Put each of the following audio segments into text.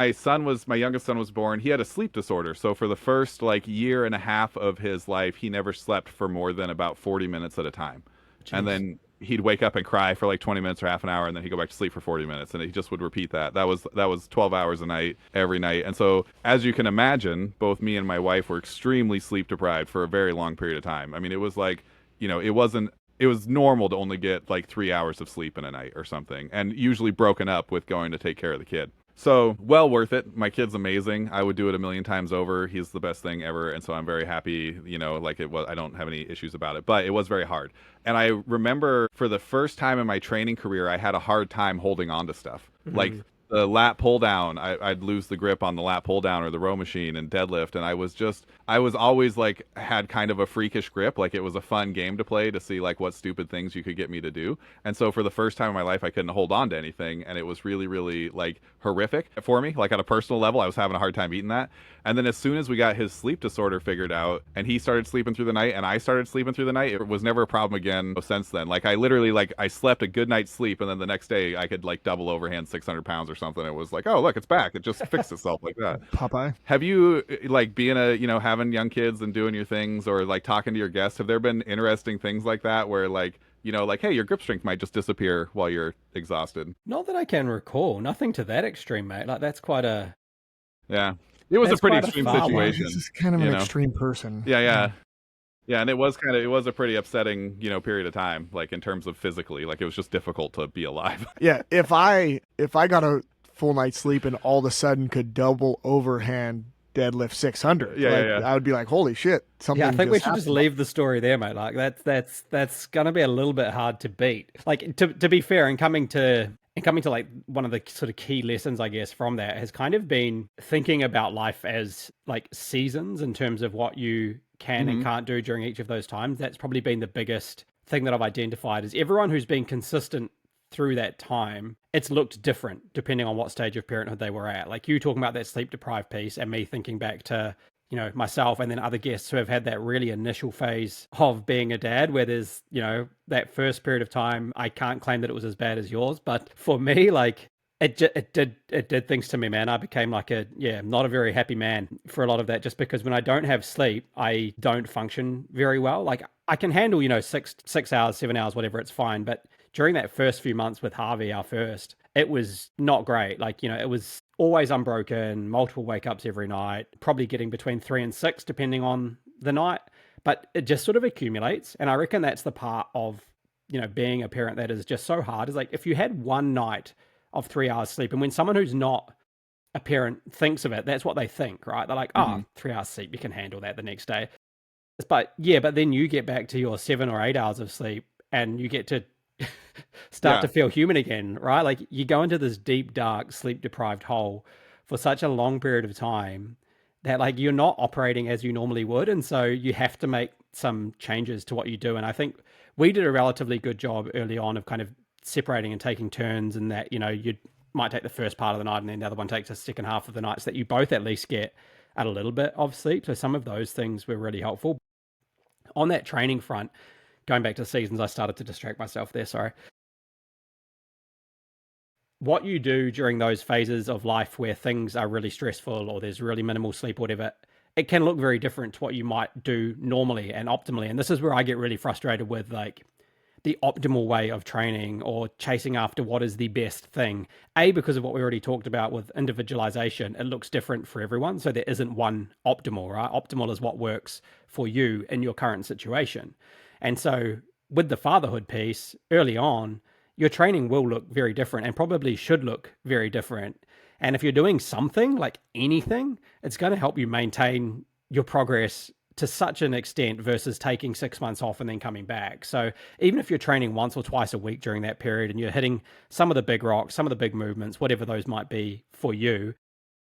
my youngest son was born. He had a sleep disorder. So for the first like year and a half of his life, he never slept for more than about 40 minutes at a time. And Jeez. then he'd wake up and cry for like 20 minutes or half an hour, and then he'd go back to sleep for 40 minutes, and he just would repeat that. That was 12 hours a night every night. And so as you can imagine, both me and my wife were extremely sleep deprived for a very long period of time. I mean, it was like, it was normal to only get like 3 hours of sleep in a night or something, and usually broken up with going to take care of the kid. So well worth it. My kid's amazing. I would do it a million times over. He's the best thing ever, and so I'm very happy. Like it was. I don't have any issues about it, but it was very hard. And I remember for the first time in my training career, I had a hard time holding on to stuff. Like Mhm. the lat pull down, I'd lose the grip on the lat pull down or the row machine and deadlift, and I was always like had kind of a freakish grip, like it was a fun game to play to see like what stupid things you could get me to do. And so for the first time in my life, I couldn't hold on to anything, and it was really, really like horrific for me. Like on a personal level, I was having a hard time eating that. And then as soon as we got his sleep disorder figured out, and he started sleeping through the night, and I started sleeping through the night, it was never a problem again since then. Like I literally like I slept a good night's sleep, and then the next day I could like double overhand 600 pounds or something. It was like, oh look, it's back. It just fixed itself like that. Popeye. Have you like being having young kids and doing your things, or like talking to your guests? Have there been interesting things like that where like like, hey, your grip strength might just disappear while you're exhausted? Not that I can recall. Nothing to that extreme, mate. Like Yeah, it was a that's pretty quite a extreme far one. situation. This is kind of an you know. extreme person. Yeah, yeah. Yeah, and it was a pretty upsetting, period of time, like in terms of physically, like it was just difficult to be alive. Yeah, if I got a full night's sleep and all of a sudden could double overhand deadlift 600, Yeah, like yeah, yeah. I would be like, holy shit, something. Yeah, I think we just should just happened. leave the story there, mate. Like that's gonna be a little bit hard to beat. Like to be fair, and coming to like one of the sort of key lessons, I guess, from that has kind of been thinking about life as like seasons in terms of what you can and Hmm. can't do during each of those times. That's probably been the biggest thing that I've identified is everyone who's been consistent through that time, it's looked different depending on what stage of parenthood they were at. Like you talking about that sleep deprived piece and me thinking back to myself and then other guests who have had that really initial phase of being a dad where there's, that first period of time, I can't claim that it was as bad as yours, but for me, like it did things to me, man. I became like not a very happy man for a lot of that, just because when I don't have sleep, I don't function very well. Like I can handle, 6 hours, 7 hours, whatever, it's fine. But during that first few months with Harvey, our first, it was not great. Like, it was always unbroken, multiple wake ups every night, probably getting between 3 and 6, depending on the night. But it just sort of accumulates. And I reckon that's the part of, being a parent that is just so hard is like if you had one night of 3 hours sleep, and when someone who's not a parent thinks of it, that's what they think, right? They're like, Hmm. 3 hours sleep, you can handle that the next day. But yeah, but then you get back to your 7 or 8 hours of sleep and you get to start Yeah. to feel human again, right? Like you go into this deep, dark, sleep deprived hole for such a long period of time that like you're not operating as you normally would. And so you have to make some changes to what you do. And I think we did a relatively good job early on of kind of separating and taking turns, and that, you might take the first part of the night and then the other one takes the second half of the night, so that you both at least get a little bit of sleep. So some of those things were really helpful. On that training front, going back to seasons, I started to distract myself there, sorry. What you do during those phases of life where things are really stressful or there's really minimal sleep or whatever, it can look very different to what you might do normally and optimally. And this is where I get really frustrated with like the optimal way of training or chasing after what is the best thing. A, because of what we already talked about with individualization, it looks different for everyone. So there isn't one optimal, right? Optimal is what works for you in your current situation. And so with the fatherhood piece early on, your training will look very different and probably should look very different. And if you're doing something like anything, it's going to help you maintain your progress to such an extent versus taking 6 months off and then coming back. So even if you're training once or twice a week during that period and you're hitting some of the big rocks, some of the big movements, whatever those might be for you,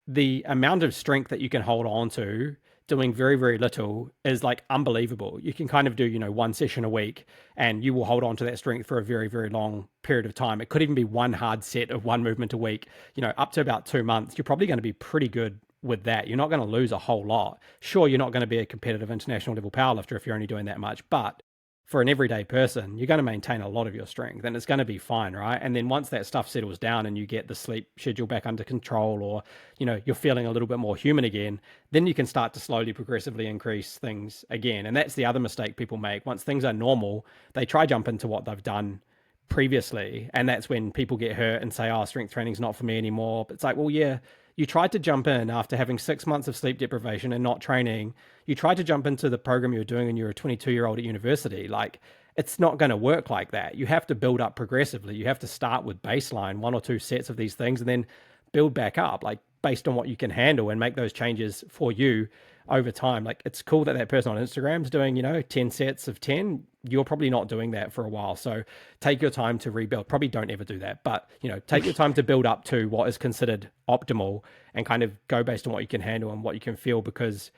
the amount of strength that you can hold on to doing very, very little is like unbelievable. You can kind of do, one session a week and you will hold on to that strength for a very, very long period of time. It could even be one hard set of one movement a week, up to about 2 months. You're probably going to be pretty good with that. You're not going to lose a whole lot. Sure, you're not going to be a competitive international level powerlifter if you're only doing that much, but for an everyday person, you're going to maintain a lot of your strength and it's going to be fine, right? And then once that stuff settles down and you get the sleep schedule back under control, or, you know, you're feeling a little bit more human again, then you can start to slowly, progressively increase things again. And that's the other mistake people make. Once things are normal, they try jump into what they've done previously. And that's when people get hurt and say, oh, strength training's not for me anymore. But it's like, well, yeah, you tried to jump in after having 6 months of sleep deprivation and not training. You tried to jump into the program you were doing when you were a 22-year-old at university. Like, it's not going to work like that. You have to build up progressively. You have to start with baseline, 1 or 2 sets of these things, and then build back up, like based on what you can handle, and make those changes for you over time. Like, it's cool that that person on Instagram is doing, 10 sets of 10. You're probably not doing that for a while. So take your time to rebuild. Probably don't ever do that, but take your time to build up to what is considered optimal and kind of go based on what you can handle and what you can feel, because